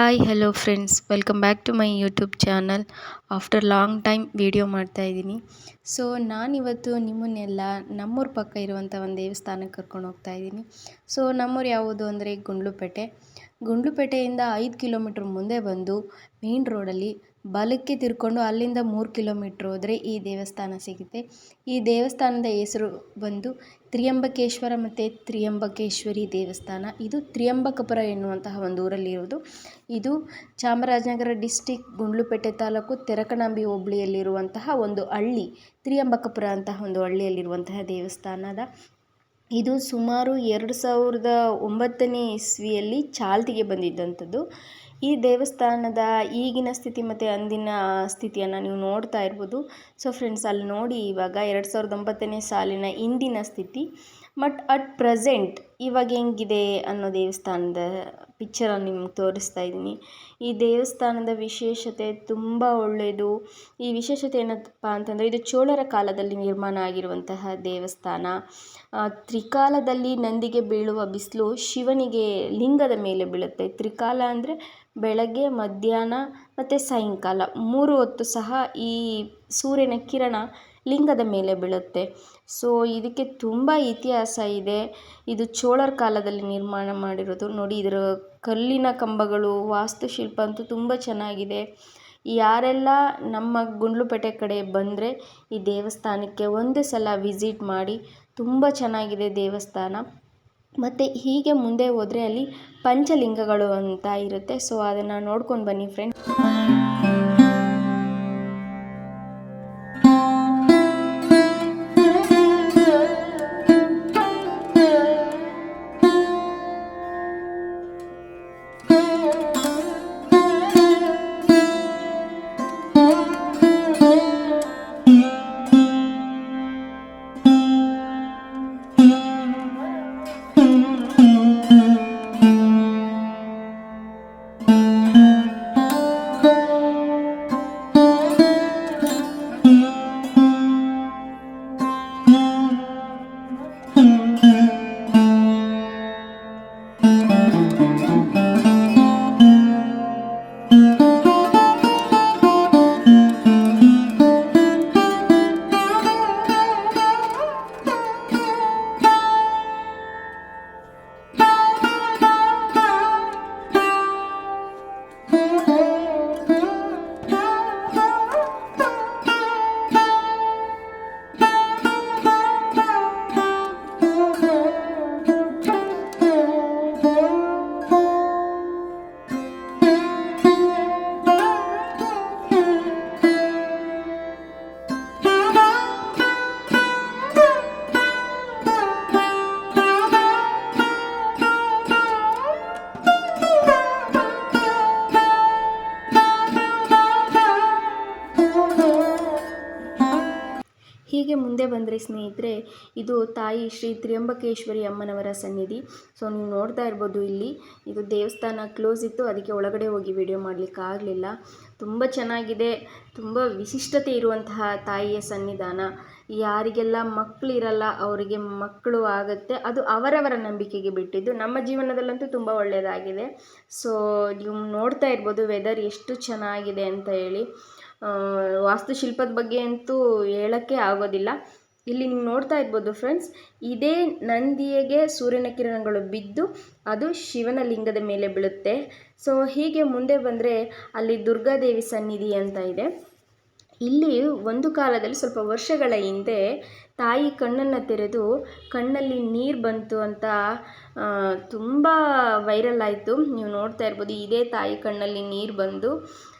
Hi hello friends, welcome back to my YouTube channel. After long time video ಮಾಡ್ತಾಯಿದ್ದೀನಿ. So ನಾನಿವತ್ತು ನಿಮ್ಮನ್ನೆಲ್ಲ ನಮ್ಮೂರ ಪಕ್ಕ ಇರುವಂಥ ಒಂದು ದೇವಸ್ಥಾನಕ್ಕೆ ಕರ್ಕೊಂಡು ಹೋಗ್ತಾ ಇದ್ದೀನಿ. ಸೊ ನಮ್ಮೂರು ಯಾವುದು ಅಂದರೆ ಗುಂಡ್ಲುಪೇಟೆಯಿಂದ 5 ಕಿಲೋಮೀಟ್ರ್ ಮುಂದೆ ಬಂದು ಮೇನ್ ರೋಡಲ್ಲಿ ಬಲಕ್ಕೆ ತಿರ್ಕೊಂಡು ಅಲ್ಲಿಂದ 3 ಕಿಲೋಮೀಟ್ರ್ ಹೋದರೆ ಈ ದೇವಸ್ಥಾನ ಸಿಗುತ್ತೆ. ಈ ದೇವಸ್ಥಾನದ ಹೆಸರು ಬಂದು ತ್ರಿಯಂಬಕೇಶ್ವರ ಮತ್ತು ತ್ರಿಯಂಬಕೇಶ್ವರಿ ದೇವಸ್ಥಾನ. ಇದು ತ್ರಿಯಂಬಕಪುರ ಎನ್ನುವಂತಹ ಒಂದು ಊರಲ್ಲಿರುವುದು. ಇದು ಚಾಮರಾಜನಗರ ಡಿಸ್ಟಿಕ್, ಗುಂಡ್ಲುಪೇಟೆ ತಾಲೂಕು, ತೆರಕಣಾಂಬಿ ಹೋಬಳಿಯಲ್ಲಿರುವಂತಹ ಒಂದು ಹಳ್ಳಿ, ತ್ರಿಯಂಬಕಪುರ ಅಂತಹ ಒಂದು ಹಳ್ಳಿಯಲ್ಲಿರುವಂತಹ ದೇವಸ್ಥಾನದ ಇದು ಸುಮಾರು 2009ನೇ ಇಸ್ವಿಯಲ್ಲಿ ಚಾಲ್ತಿಗೆ ಬಂದಿದ್ದಂಥದ್ದು. ಈ ದೇವಸ್ಥಾನದ ಈಗಿನ ಸ್ಥಿತಿ ಮತ್ತು ಅಂದಿನ ಸ್ಥಿತಿಯನ್ನು ನೀವು ನೋಡ್ತಾ ಇರ್ಬೋದು. ಸೊ ಫ್ರೆಂಡ್ಸ್, ಅಲ್ಲಿ ನೋಡಿ ಇವಾಗ 2009ನೇ ಸಾಲಿನ ಇಂದಿನ ಸ್ಥಿತಿ ಅಟ್ ಪ್ರೆಸೆಂಟ್ ಇವಾಗ ಹೆಂಗಿದೆ ಅನ್ನೋ ದೇವಸ್ಥಾನದ ಪಿಕ್ಚರನ್ನು ನಿಮ್ಗೆ ತೋರಿಸ್ತಾ ಇದ್ದೀನಿ. ಈ ದೇವಸ್ಥಾನದ ವಿಶೇಷತೆ ತುಂಬ ಒಳ್ಳೆಯದು. ಈ ವಿಶೇಷತೆ ಏನಪ್ಪ ಅಂತಂದರೆ, ಇದು ಚೋಳರ ಕಾಲದಲ್ಲಿ ನಿರ್ಮಾಣ ಆಗಿರುವಂತಹ ದೇವಸ್ಥಾನ. ತ್ರಿಕಾಲದಲ್ಲಿ ನಂದಿಗೆ ಬೀಳುವ ಬಿಸಿಲು ಶಿವನಿಗೆ ಲಿಂಗದ ಮೇಲೆ ಬೀಳುತ್ತೆ. ತ್ರಿಕಾಲ ಅಂದರೆ ಬೆಳಗ್ಗೆ, ಮಧ್ಯಾಹ್ನ ಮತ್ತು ಸಾಯಂಕಾಲ 3 ಹೊತ್ತು ಸಹ ಈ ಸೂರ್ಯನ ಕಿರಣ ಲಿಂಗದ ಮೇಲೆ ಬೀಳುತ್ತೆ. ಸೊ ಇದಕ್ಕೆ ತುಂಬ ಇತಿಹಾಸ ಇದೆ. ಇದು ಚೋಳರ ಕಾಲದಲ್ಲಿ ನಿರ್ಮಾಣ ಮಾಡಿರೋದು. ನೋಡಿ, ಇದರ ಕಲ್ಲಿನ ಕಂಬಗಳು, ವಾಸ್ತುಶಿಲ್ಪ ಅಂತೂ ತುಂಬ ಚೆನ್ನಾಗಿದೆ. ಯಾರೆಲ್ಲ ನಮ್ಮ ಗುಂಡ್ಲುಪೇಟೆ ಕಡೆ ಬಂದರೆ ಈ ದೇವಸ್ಥಾನಕ್ಕೆ ಒಂದು ಸಲ ವಿಸಿಟ್ ಮಾಡಿ. ತುಂಬ ಚೆನ್ನಾಗಿದೆ ದೇವಸ್ಥಾನ. ಮತ್ತು ಹೀಗೆ ಮುಂದೆ ಹೋದರೆ ಅಲ್ಲಿ ಪಂಚಲಿಂಗಗಳು ಅಂತ ಇರುತ್ತೆ. ಸೊ ಅದನ್ನು ನೋಡ್ಕೊಂಡು ಬನ್ನಿ ಫ್ರೆಂಡ್ಸ್. ಹೀಗೆ ಮುಂದೆ ಬಂದರೆ ಸ್ನೇಹಿತರೆ, ಇದು ತಾಯಿ ಶ್ರೀ ತ್ರಿಯಂಬಕೇಶ್ವರಿ ಅಮ್ಮನವರ ಸನ್ನಿಧಿ. ಸೊ ನೀವು ನೋಡ್ತಾ ಇರ್ಬೋದು, ಇಲ್ಲಿ ಇದು ದೇವಸ್ಥಾನ ಕ್ಲೋಸ್ ಇತ್ತು, ಅದಕ್ಕೆ ಒಳಗಡೆ ಹೋಗಿ ವಿಡಿಯೋ ಮಾಡಲಿಕ್ಕೆ ಆಗಲಿಲ್ಲ. ತುಂಬ ಚೆನ್ನಾಗಿದೆ. ತುಂಬ ವಿಶಿಷ್ಟತೆ ಇರುವಂತಹ ತಾಯಿಯ ಸನ್ನಿಧಾನ. ಯಾರಿಗೆಲ್ಲ ಮಕ್ಕಳಿರಲ್ಲ ಅವರಿಗೆ ಮಕ್ಕಳು ಆಗುತ್ತೆ. ಅದು ಅವರವರ ನಂಬಿಕೆಗೆ ಬಿಟ್ಟಿದ್ದು. ನಮ್ಮ ಜೀವನದಲ್ಲಂತೂ ತುಂಬ ಒಳ್ಳೆಯದಾಗಿದೆ. ಸೊ ನೀವು ನೋಡ್ತಾ ಇರ್ಬೋದು ವೆದರ್ ಎಷ್ಟು ಚೆನ್ನಾಗಿದೆ ಅಂತ ಹೇಳಿ. ವಾಸ್ತುಶಿಲ್ಪದ ಬಗ್ಗೆ ಅಂತೂ ಹೇಳೋಕ್ಕೆ ಆಗೋದಿಲ್ಲ. ಇಲ್ಲಿ ನೀವು ನೋಡ್ತಾ ಇರ್ಬೋದು ಫ್ರೆಂಡ್ಸ್, ಇದೇ ನಂದಿಗೆ ಸೂರ್ಯನ ಕಿರಣಗಳು ಬಿದ್ದು ಅದು ಶಿವನ ಲಿಂಗದ ಮೇಲೆ ಬೀಳುತ್ತೆ. ಸೊ ಹೀಗೆ ಮುಂದೆ ಬಂದರೆ ಅಲ್ಲಿ ದುರ್ಗಾದೇವಿ ಸನ್ನಿಧಿ ಅಂತ ಇದೆ. ಇಲ್ಲಿ ಒಂದು ಕಾಲದಲ್ಲಿ ಸ್ವಲ್ಪ ವರ್ಷಗಳ ಹಿಂದೆ ತಾಯಿ ಕಣ್ಣನ್ನು ತೆರೆದು ಕಣ್ಣಲ್ಲಿ ನೀರು ಬಂತು ಅಂತ ತುಂಬ ವೈರಲ್ ಆಯಿತು. ನೀವು ನೋಡ್ತಾ ಇರ್ಬೋದು, ಇದೇ ತಾಯಿ ಕಣ್ಣಲ್ಲಿ ನೀರು ಬಂದು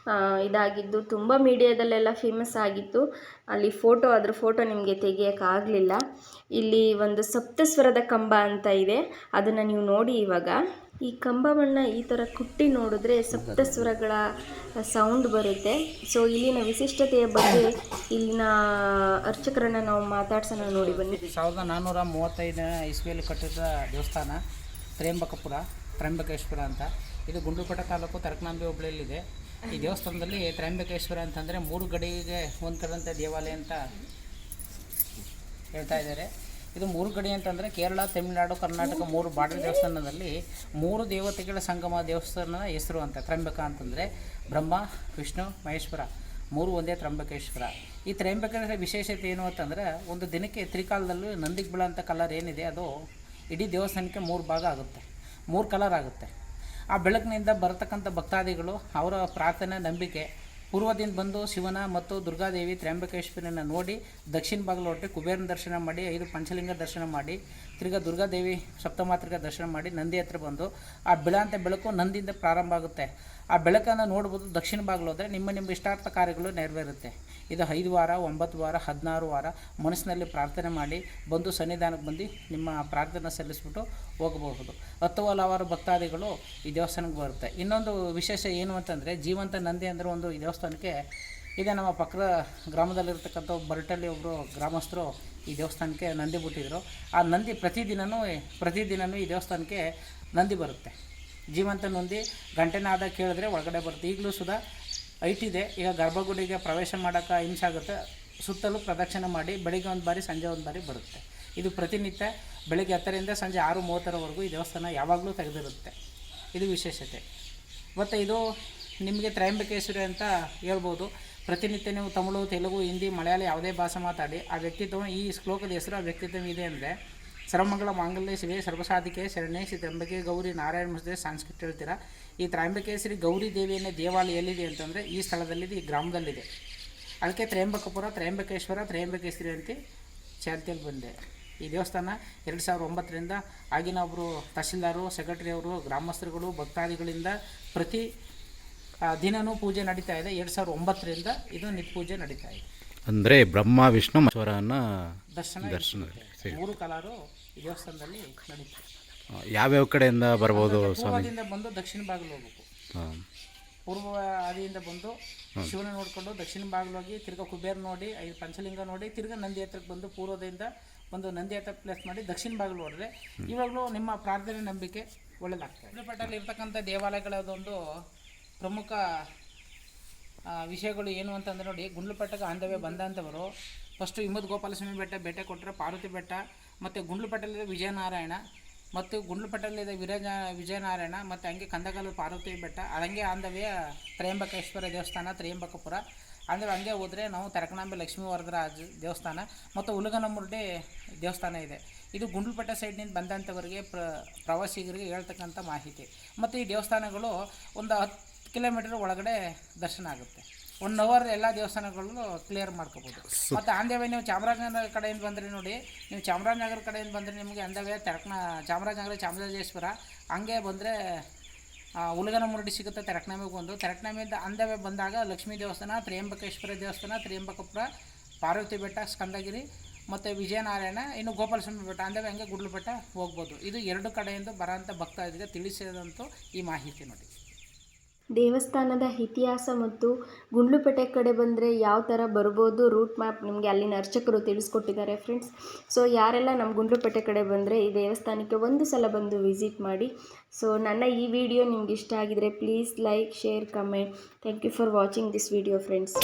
ಇದಾಗಿದ್ದು ತುಂಬ ಮೀಡಿಯಾದಲ್ಲೆಲ್ಲ ಫೇಮಸ್ ಆಗಿತ್ತು. ಅಲ್ಲಿ ಅದ್ರ ಫೋಟೋ ನಿಮಗೆ ತೆಗಿಯೋಕ್ಕಾಗಲಿಲ್ಲ. ಇಲ್ಲಿ ಒಂದು ಸಪ್ತಸ್ವರದ ಕಂಬ ಅಂತ ಇದೆ, ಅದನ್ನು ನೀವು ನೋಡಿ. ಇವಾಗ ಈ ಕಂಬವನ್ನು ಈ ಥರ ಕುಟ್ಟಿ ನೋಡಿದ್ರೆ ಸಪ್ತಸ್ವರಗಳ ಸೌಂಡ್ ಬರುತ್ತೆ. ಸೊ ಇಲ್ಲಿನ ವಿಶಿಷ್ಟತೆಯ ಬಗ್ಗೆ ಇಲ್ಲಿನ ಅರ್ಚಕರನ್ನು ನಾವು ಮಾತಾಡ್ಸೋಣ. ನೋಡಿ ಬನ್ನಿ. 1435 ಇಸ್ವಿಯಲ್ಲಿ ಕಟ್ಟಿದ ದೇವಸ್ಥಾನ ತ್ರ್ಯಂಬಕೇಶ್ವರ ಅಂತ. ಇದು ಗುಂಡ್ಲುಪೇಟೆ ತಾಲೂಕು, ತೆರಕಣಾಂಬಿ ಹೋಬಳಿಯಲ್ಲಿದೆ. ಈ ದೇವಸ್ಥಾನದಲ್ಲಿ ತ್ರ್ಯಂಬಕೇಶ್ವರ ಅಂತಂದರೆ 3 ಗಡಿಗೆ ಹೊಂದಿದಂಥ ದೇವಾಲಯ ಅಂತ ಹೇಳ್ತಾ ಇದ್ದಾರೆ. ಇದು 3 ಗಡಿ ಅಂತಂದರೆ ಕೇರಳ, ತಮಿಳುನಾಡು, ಕರ್ನಾಟಕ 3 ಬಾರ್ಡರ್ ದೇವಸ್ಥಾನದಲ್ಲಿ 3 ದೇವತೆಗಳ ಸಂಗಮ ದೇವಸ್ಥಾನದ ಹೆಸರು ಅಂತ. ತ್ರ್ಯಂಬಕ ಅಂತಂದರೆ ಬ್ರಹ್ಮ, ವಿಷ್ಣು, ಮಹೇಶ್ವರ 3 ಒಂದೇ ತ್ರ್ಯಂಬಕೇಶ್ವರ. ಈ ತ್ರ್ಯಂಬಕೇಶ್ವರ ವಿಶೇಷತೆ ಏನು ಅಂತಂದರೆ, ಒಂದು ದಿನಕ್ಕೆ ತ್ರಿಕಾಲದಲ್ಲೂ ನಂದಿಗೆ ಬೀಳೋಂಥ ಕಲರ್ ಏನಿದೆ ಅದು ಇಡೀ ದೇವಸ್ಥಾನಕ್ಕೆ 3 ಭಾಗ ಆಗುತ್ತೆ, 3 ಕಲರ್ ಆಗುತ್ತೆ. ಆ ಬೆಳಕಿನಿಂದ ಬರತಕ್ಕಂಥ ಭಕ್ತಾದಿಗಳು ಅವರ ಪ್ರಾರ್ಥನೆ, ನಂಬಿಕೆ ಪೂರ್ವದಿಂದ ಬಂದು ಶಿವನ ಮತ್ತು ದುರ್ಗಾದೇವಿ ತ್ರ್ಯಂಬಕೇಶ್ವರನ ನೋಡಿ ದಕ್ಷಿಣ ಬಾಗಿಲು ಹೊರಟು ಕುಬೇರನ ದರ್ಶನ ಮಾಡಿ 5 ಪಂಚಲಿಂಗ ದರ್ಶನ ಮಾಡಿ ತಿರ್ಗಾ ದುರ್ಗಾದೇವಿ ಸಪ್ತಮಾತೃಕ ದರ್ಶನ ಮಾಡಿ ನಂದಿ ಹತ್ರ ಬಂದು ಆ ಬೆಳಂತ ಬೆಳಕು ನಂದಿಯಿಂದ ಪ್ರಾರಂಭ ಆಗುತ್ತೆ. ಆ ಬೆಳಕನ್ನು ನೋಡ್ಬೋದು. ದಕ್ಷಿಣ ಬಾಗಿಲು ಹೋದರೆ ನಿಮ್ಮ ಇಷ್ಟಾರ್ಥ ಕಾರ್ಯಗಳು ನೆರವೇರುತ್ತೆ. ಇದು 5 ವಾರ, 9 ವಾರ, 16 ವಾರ ಮನಸ್ಸಿನಲ್ಲಿ ಪ್ರಾರ್ಥನೆ ಮಾಡಿ ಬಂದು ಸನ್ನಿಧಾನಕ್ಕೆ ಬಂದು ನಿಮ್ಮ ಪ್ರಾರ್ಥನೆ ಸಲ್ಲಿಸ್ಬಿಟ್ಟು ಹೋಗಬಹುದು. 10 ಹಲವಾರು ಭಕ್ತಾದಿಗಳು ಈ ದೇವಸ್ಥಾನಕ್ಕೆ ಬರುತ್ತೆ. ಇನ್ನೊಂದು ವಿಶೇಷ ಏನು ಅಂತಂದರೆ, ಜೀವಂತ ನಂದಿ ಅಂದರೆ ಒಂದು ಈ ದೇವಸ್ಥಾನಕ್ಕೆ ಇದೆ. ನಮ್ಮ ಪಕ್ಕದ ಗ್ರಾಮದಲ್ಲಿರ್ತಕ್ಕಂಥ ಬರಟಲ್ಲಿ ಒಬ್ಬರು ಗ್ರಾಮಸ್ಥರು ಈ ದೇವಸ್ಥಾನಕ್ಕೆ ನಂದಿ ಬಿಟ್ಟಿದ್ರು. ಆ ನಂದಿ ಪ್ರತಿದಿನವೂ ಈ ದೇವಸ್ಥಾನಕ್ಕೆ ನಂದಿ ಬರುತ್ತೆ. ಜೀವಂತ ನಂದಿ ಗಂಟೆನಾದ ಕೇಳಿದ್ರೆ ಒಳಗಡೆ ಬರುತ್ತೆ. ಈಗಲೂ ಸುಧಾ ಹೈಟ್ ಇದೆ. ಈಗ ಗರ್ಭಗುಡಿಗೆ ಪ್ರವೇಶ ಮಾಡೋಕ್ಕೆ ಹಿಂಸೆ ಆಗುತ್ತೆ. ಸುತ್ತಲೂ ಪ್ರದಕ್ಷಿಣೆ ಮಾಡಿ ಬೆಳಿಗ್ಗೆ ಒಂದು ಬಾರಿ, ಸಂಜೆ ಒಂದು ಬಾರಿ ಬರುತ್ತೆ. ಇದು ಪ್ರತಿನಿತ್ಯ ಬೆಳಗ್ಗೆ 10ರಿಂದ ಸಂಜೆ 6:30ರವರೆಗೂ ಈ ದೇವಸ್ಥಾನ ಯಾವಾಗಲೂ ತೆಗೆದಿರುತ್ತೆ. ಇದು ವಿಶೇಷತೆ. ಮತ್ತು ಇದು ನಿಮಗೆ ತ್ರಯಂಬಕೇಶ್ವರಿ ಅಂತ ಹೇಳ್ಬೋದು. ಪ್ರತಿನಿತ್ಯ ನೀವು ತಮಿಳು, ತೆಲುಗು, ಹಿಂದಿ, ಮಲಯಾಳಿ ಯಾವುದೇ ಭಾಷೆ ಮಾತಾಡಿ ಆ ವ್ಯಕ್ತಿತ್ವ, ಈ ಶ್ಲೋಕದ ಹೆಸರು ಆ ವ್ಯಕ್ತಿತ್ವ ಇದೆ ಅಂದರೆ, ಸರ್ವಮಂಗಳ ಮಾಂಗಲ್ಯ ಶಿವೆ ಸರ್ವಸಾಧಿಕೆ ಶರಣೆ ಶ್ರೀ ತ್ರ್ಯಂಬಕೆ ಗೌರಿ ನಾರಾಯಣ ಮಹೋದಯ ಸಂಸ್ಕೃತ ಹೇಳ್ತೀರಾ. ಈ ತ್ರಯಂಬಕೇಶ್ವರಿ ಗೌರಿ ದೇವಿಯನ್ನೇ ದೇವಾಲಯ ಎಲ್ಲಿದೆ ಅಂತಂದರೆ ಈ ಸ್ಥಳದಲ್ಲಿದೆ, ಈ ಗ್ರಾಮದಲ್ಲಿದೆ. ಅದಕ್ಕೆ ತ್ರಯಂಬಕಪುರ, ತ್ರಯಂಬಕೇಶ್ವರ, ತ್ರಯಂಬಕೇಶ್ವರಿ ಅಂತ ಚಾಲ್ತಿಯಲ್ಲಿ ಬಂದೆ. ಈ ದೇವಸ್ಥಾನ 2009ರಿಂದ ಆಗಿನ ಒಬ್ಬರು ತಹಶೀಲ್ದಾರು, ಸೆಕ್ರೆಟರಿ ಅವರು, ಗ್ರಾಮಸ್ಥರುಗಳು, ಭಕ್ತಾದಿಗಳಿಂದ ಪ್ರತಿ ದಿನವೂ ಪೂಜೆ ನಡೀತಾ ಇದೆ. 2009ರಿಂದ ಇದು ನಿತ್ಯ ಪೂಜೆ ನಡೀತಾ ಇದೆ. ಅಂದರೆ ಬ್ರಹ್ಮ, ವಿಷ್ಣು, ಮಹೇಶ್ವರನ ದರ್ಶನ 3 ಕಲರು ಈ ದೇವಸ್ಥಾನದಲ್ಲಿ ನಡೀತಾರೆ. ಯಾವ್ಯಾವ ಕಡೆಯಿಂದ ಬರ್ಬೋದು ಸ್ವಾಮಿ? ಪೂರ್ವದಿಂದ ಬಂದು ದಕ್ಷಿಣ ಬಾಗಿಲು ಹೋಗ್ಬೇಕು. ಪೂರ್ವ ಆದಿಯಿಂದ ಬಂದು ಶಿವನ ನೋಡಿಕೊಂಡು ದಕ್ಷಿಣ ಬಾಗಿಲು ಹೋಗಿ ತಿರ್ಗಾ ಕುಬೇರ ನೋಡಿ 5 ಪಂಚಲಿಂಗ ನೋಡಿ ತಿರ್ಗಾ ನಂದಿ ಹತ್ರಕ್ಕೆ ಬಂದು ಪೂರ್ವದಿಂದ ಒಂದು ನಂದಿ ಹತ್ರ ಪ್ಲೇಸ್ ಮಾಡಿ ದಕ್ಷಿಣ ಬಾಗಿಲು ಹೊಡೆದ್ರೆ ಇವಾಗಲೂ ನಿಮ್ಮ ಪ್ರಾರ್ಥನೆ, ನಂಬಿಕೆ ಒಳ್ಳೆಯದಾಗ್ತದೆ. ಗುಂಡ್ಲುಪೇಟೆಯಲ್ಲಿ ಇರ್ತಕ್ಕಂಥ ದೇವಾಲಯಗಳದೊಂದು ಪ್ರಮುಖ ವಿಷಯಗಳು ಏನು ಅಂತಂದರೆ ನೋಡಿ, ಗುಂಡ್ಲುಪೇಟೆಗೆ ಆಂಧವೇ ಬಂದಂಥವರು ಫಸ್ಟು ಹಿಮದ ಗೋಪಾಲಸ್ವಾಮಿ ಬೆಟ್ಟ ಭೇಟಿ ಕೊಟ್ಟರೆ, ಪಾರ್ವತಿ ಬೆಟ್ಟ, ಮತ್ತು ಗುಂಡ್ಲುಪೇಟೆಯಲ್ಲಿದೆ ವಿಜಯನಾರಾಯಣ, ಮತ್ತು ಗುಂಡ್ಲುಪೇಟೆಯಲ್ಲಿದೆ ವಿಜಯನಾರಾಯಣ, ಮತ್ತು ಹಂಗೆ ಕಂದಗಾಲದ ಪಾರ್ವತಿ ಬೆಟ್ಟ, ಹಂಗೆ ಆಂಧವೇ ತ್ರಯಂಬಕೇಶ್ವರ ದೇವಸ್ಥಾನ, ತ್ರಯಂಬಕಪುರ. ಅಂದರೆ ಹಂಗೆ ಹೋದರೆ ನಾವು ತರಕನಾಂಬೆ ಲಕ್ಷ್ಮೀ ವರದರಾಜ ದೇವಸ್ಥಾನ ಮತ್ತು ಉಲಗನಮುರ್ಡಿ ದೇವಸ್ಥಾನ ಇದೆ. ಇದು ಗುಂಡ್ಲುಪೇಟೆ ಸೈಡ್ನಿಂದ ಬಂದಂಥವರಿಗೆ ಪ್ರವಾಸಿಗರಿಗೆ ಹೇಳ್ತಕ್ಕಂಥ ಮಾಹಿತಿ. ಮತ್ತು ಈ ದೇವಸ್ಥಾನಗಳು ಒಂದು 10 ಕಿಲೋಮೀಟರ್ ಒಳಗಡೆ ದರ್ಶನ ಆಗುತ್ತೆ. 1 ಅವರ್ ಎಲ್ಲ ದೇವಸ್ಥಾನಗಳನ್ನು ಕ್ಲಿಯರ್ ಮಾಡ್ಕೋಬೋದು. ಮತ್ತು ಆಂಧವೇ ನೀವು ಚಾಮರಾಜನಗರ ಕಡೆಯಿಂದ ಬಂದರೆ ನೋಡಿ, ನೀವು ಚಾಮರಾಜನಗರ ಕಡೆಯಿಂದ ಬಂದರೆ ನಿಮಗೆ ಆಂಧವೇ ಚಾಮರಾಜನಗರ ಚಾಮರಾಜೇಶ್ವರ, ಹಂಗೆ ಬಂದರೆ ಉಲಗನಮುರ್ಡಿ ಸಿಗುತ್ತೆ. ತೆರಕನಾಂಬೆಗೆ ಬಂದು ತೆರಕನಾಂಬೆಯಿಂದ ಆಂಧವೇ ಬಂದಾಗ ಲಕ್ಷ್ಮೀ ದೇವಸ್ಥಾನ, ತ್ರಯಂಬಕೇಶ್ವರ ದೇವಸ್ಥಾನ, ತ್ರಯಂಬಕಪುರ, ಪಾರ್ವತಿ ಬೆಟ್ಟ, ಸ್ಕಂದಗಿರಿ ಮತ್ತು ವಿಜಯನಾರಾಯಣ, ಇನ್ನು ಗೋಪಾಲಸ್ವಾಮಿ ಬೆಟ್ಟ, ಆಂಧವೇ ಹಂಗೆ ಗುಂಡ್ಲುಪೇಟೆ ಹೋಗ್ಬೋದು. ಇದು 2 ಕಡೆಯಿಂದ ಬರೋಂಥ ಭಕ್ತಾದಿಗೆ ತಿಳಿಸಿದಂತೂ ಈ ಮಾಹಿತಿ ನೋಡಿ. ದೇವಸ್ಥಾನದ ಇತಿಹಾಸ ಮತ್ತು ಗುಂಡ್ಲುಪೇಟೆ ಕಡೆ ಬಂದರೆ ಯಾವ ಥರ ಬರ್ಬೋದು ರೂಟ್ ಮ್ಯಾಪ್ ನಿಮಗೆ ಅಲ್ಲಿನ ಅರ್ಚಕರು ತಿಳಿಸ್ಕೊಟ್ಟಿದ್ದಾರೆ ಫ್ರೆಂಡ್ಸ್. ಸೊ ಯಾರೆಲ್ಲ ನಮ್ಮ ಗುಂಡ್ಲುಪೇಟೆ ಕಡೆ ಬಂದರೆ ಈ ದೇವಸ್ಥಾನಕ್ಕೆ ಒಂದು ಸಲ ಬಂದು ವಿಸಿಟ್ ಮಾಡಿ. ಸೊ ನನ್ನ ಈ ವಿಡಿಯೋ ನಿಮ್ಗೆ ಇಷ್ಟ ಆಗಿದರೆ please like, share, comment. Thank you for watching this video friends.